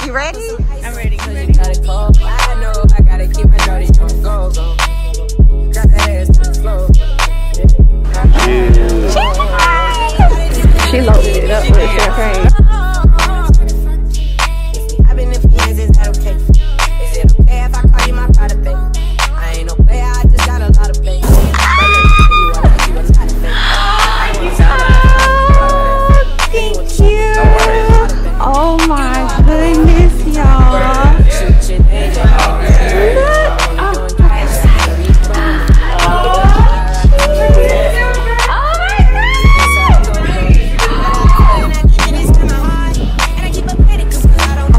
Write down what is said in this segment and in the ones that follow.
You ready? I'm ready. I know I gotta keep my shorty on goals on. Got the ass to the floor. She loaded it up with champagne. I've been in fiends, is that okay? Is it okay if I call you my pride, baby? I ain't no player, I just got a lot of faith. Thank you. Oh my goodness, y'all.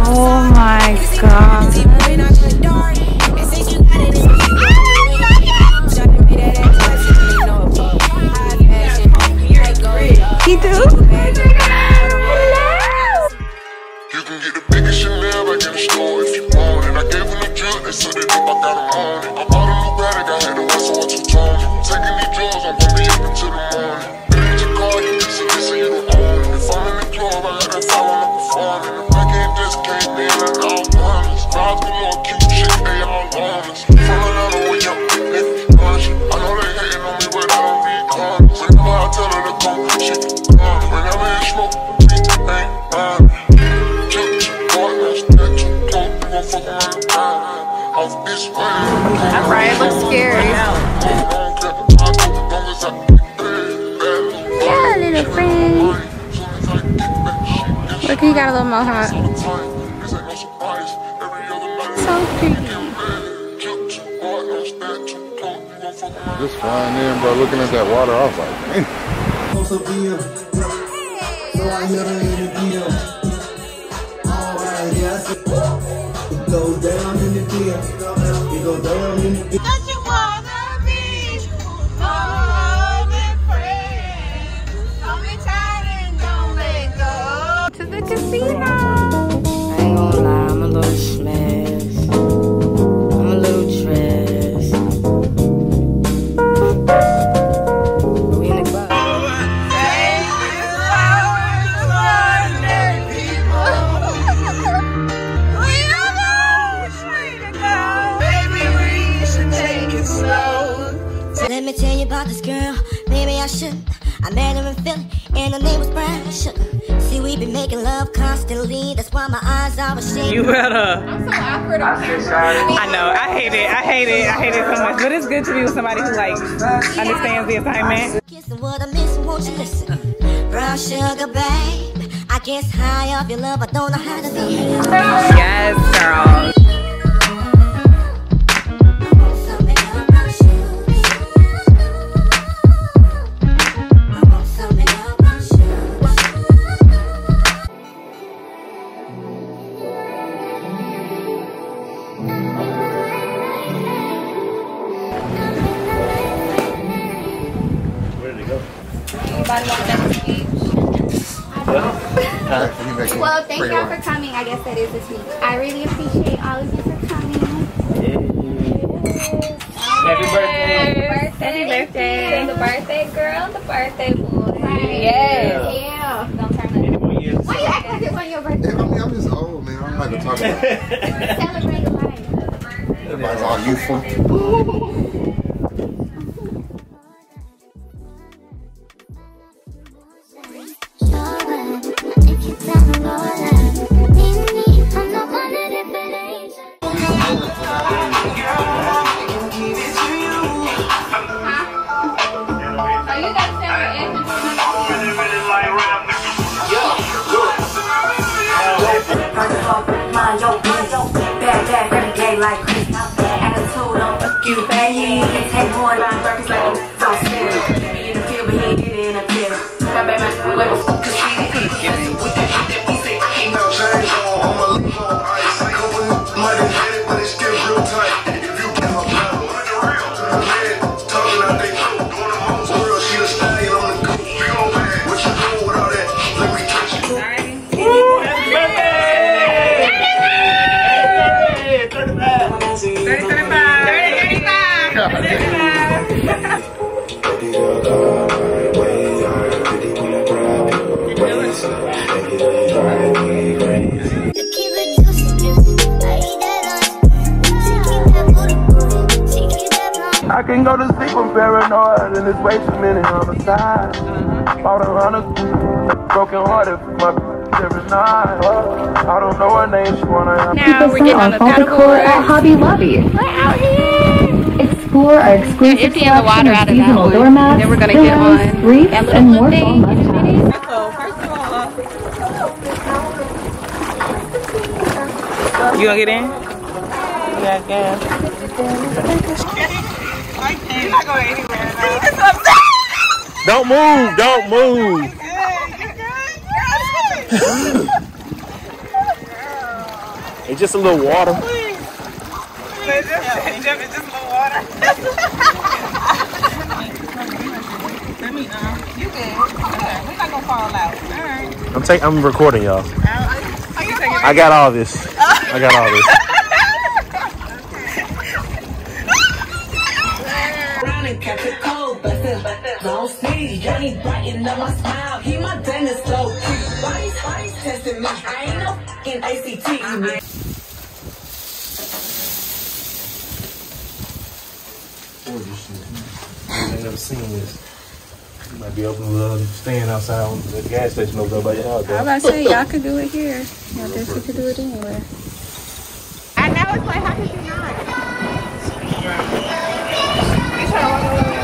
Oh my God. He do? You can get the biggest Chanel back in the store if you want it. I gave him the drip, they set it up, I got him on it. I bought a new Patek, I had to wrestle with 2 tones. Taking these drugs, I'm gonna be up until the morning. Get your car, you can see this and you don't own it. If I'm in the club, I got that file on the performing. The back end just came in and all honest. Vibes be little cute shit, they all honest. Falling out of way up, nigga, bunch. I know they hating on me, but I don't be calm. Whenever I tell her to come, she come. Whenever it smoke, ain't mine. Alright, looks scary. Yeah, little friend. Look, he got a little mohawk. So pretty. Just flying in, bro. Looking at that water, I was like, man. It goes down in the DM. It goes down in the DM. Don't you wanna be more than friends? Don't be tired and don't let go. To the casino. I ain't gonna lie, I'm a little smashed. I'm a little trash. We in the club. Let me tell you about this girl, maybe I shouldn't. I met her in Philly, and her name was Brian Sugar. See, we been making love constantly, that's why my eyes are shaking. You better. I'm so awkward on camera. I know. I hate it. I hate it. I hate it so much. But it's good to be with somebody who like understands the assignment. Kissing what I miss, won't you listen? Brown sugar, babe. I guess high off your love, I don't know how to behave. Yes, girl. Well, thank y'all for coming. I guess that is a speech. I really appreciate all of you for coming. Happy birthday. Happy birthday. The birthday girl, the birthday boy. Right. Yes. Yeah. Don't turn that. Why you act like it's on your birthday? I mean, I'm just old, man. I'm not gonna talk about it. Celebrate life. Everybody's all youthful. paranoid and there's way too many homicides. Bought 100, broken hearted for my every night. I don't know her name, she wanna have. Now we're getting on the paddleboard at Hobby Lobby. We're out here. Explore our exclusive emptying the water out of that seasonal one. doormats, Then we're gonna get on reefs, that and little more thing fall in a must-haves. minute. So first of all, you gonna get in? Yeah, gas. You're not going anywhere. Don't move, don't move. It's just a little water. It's just a little water. You good. We're not gonna fall out. All right. I'm recording y'all. I got all this. I got all this. Don't see Johnny brighten up my smile. He my dentist low key. Body's testing me. I ain't no fucking ACT. I ain't never seen this. You might be open staying outside on the gas station over there by your house. I was about to say, y'all could do it here. Y'all definitely could do it anywhere. I know, it's like, how could you not? You trying to walk over there?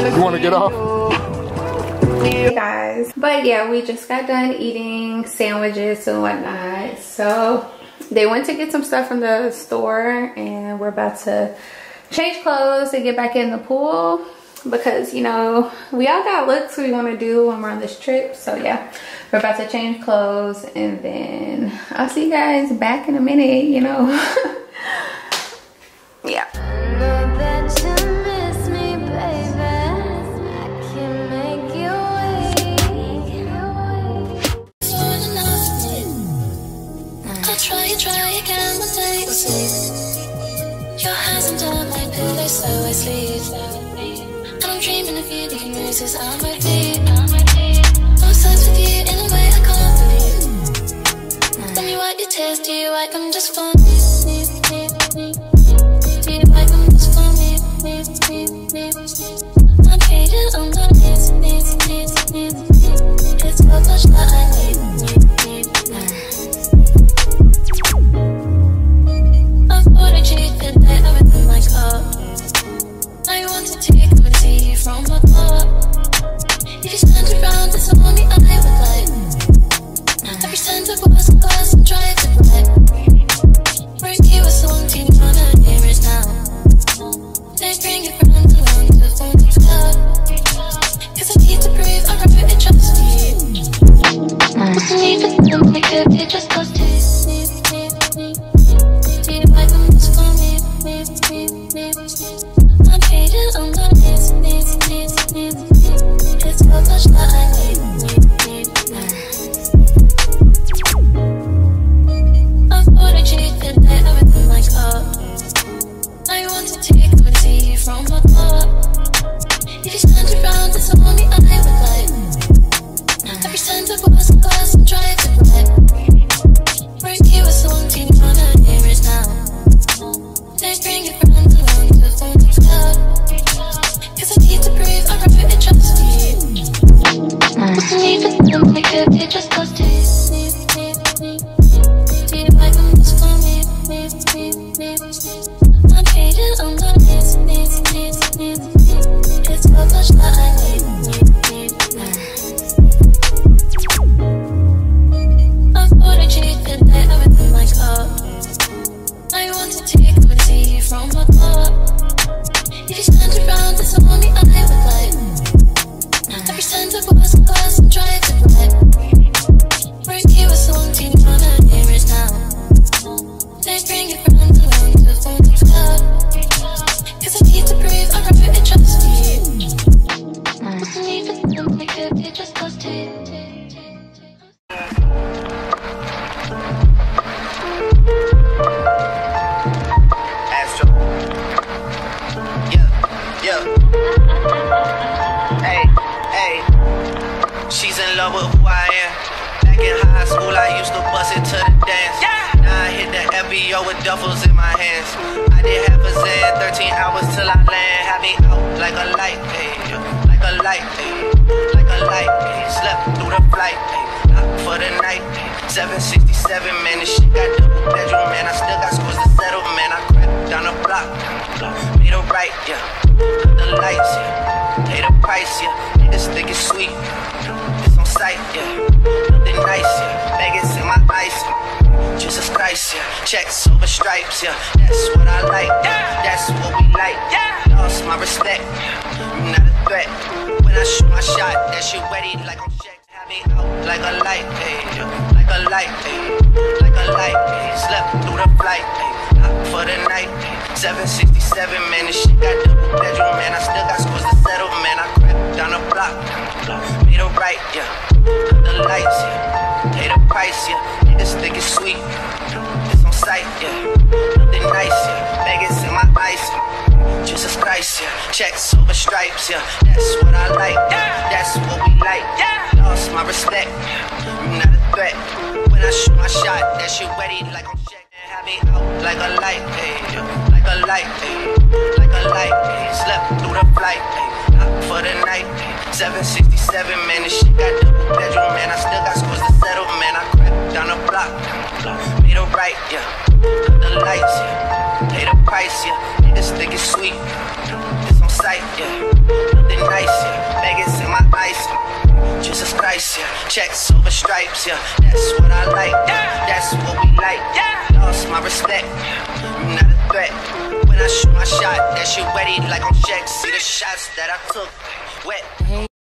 You want to get off? Hey guys, but yeah, we just got done eating sandwiches and whatnot, so they went to get some stuff from the store and we're about to change clothes and get back in the pool because, you know, we all got looks we want to do when we're on this trip. So yeah, we're about to change clothes and then I'll see you guys back in a minute, you know. Yeah. Try again one day we'll see. Your hands under my pillow so I sleep. And I'm dreaming of you leaving roses on my feet. Obsessed with you in a way I can't believe. When you wipe your tears, do you wipe them just for me? Do you wipe them just for me? I'm faded on my knees. It's so much that I need. I want to take and see you from afar. If you stand around, it's only I would like. Every cent of was a glass and try to play. Break you a song, do you wanna hear it now? They bring your friends along to phone you out. Cause I need to prove I wrote it just for you. high school, I used to bust it to the dance. Now I hit the FBO with duffels in my hands. I did half a Zan, 13 hours till I land. Had me out like a light, ayy, like a light, ayy, like a light, ayy. Slept through the flight, ayy, out for the night, ayy. 767, man, this shit got double bedroom, man. I still got scores to settle, man. I crept down the block, made a right, yeah. Cut the lights, yeah. Pay the price, yeah. Niggas think it's sweet, it's on sight, yeah. Nothing nice, yeah. Vegas in my ice, Jesus Christ, yeah. Checks over stripes, yeah. That's what I like, that's what we like. Lost my respect, you not a threat. When I shoot my shot, that shit wetty like I'm checked. Have me out like a light, ayy, like a light, ayy, like a light, ayy. Slept through the flight, ayy, out for the night, ayy. 767, man, this shit got double bedroom, man. I still got scores to settle, man. I crept down the block, made a right, yeah. Cut the lights, yeah. Pay the price, yeah. Niggas think it's sweet, it's on sight, yeah. Nothing nice, yeah. Vegas in my ice, Jesus Christ, yeah. Checks over stripes, yeah. That's what I like, that's what we like. Lost my respect, you not a threat. When I shoot my shot, that shit wetty like I'm checked. Have me out like a light, ayy, like a light, ayy, like a light, ayy. Slept through the flight, ayy, out for the night, ayy. 767, man, this shit got double bedroom, man. I still got scores to settle, man. I crept down the block, made a right, yeah. Cut the lights, yeah. Pay the price, yeah. Niggas think it's sweet, it's on sight, yeah. Nothing nice, yeah. Vegas in my ice, Jesus Christ, yeah. Checks over stripes, yeah. That's what I like, that's what we like. Lost my respect, you not a threat. When I shoot my shot, that shit wetty like I'm checked. See the shots that I took, wet.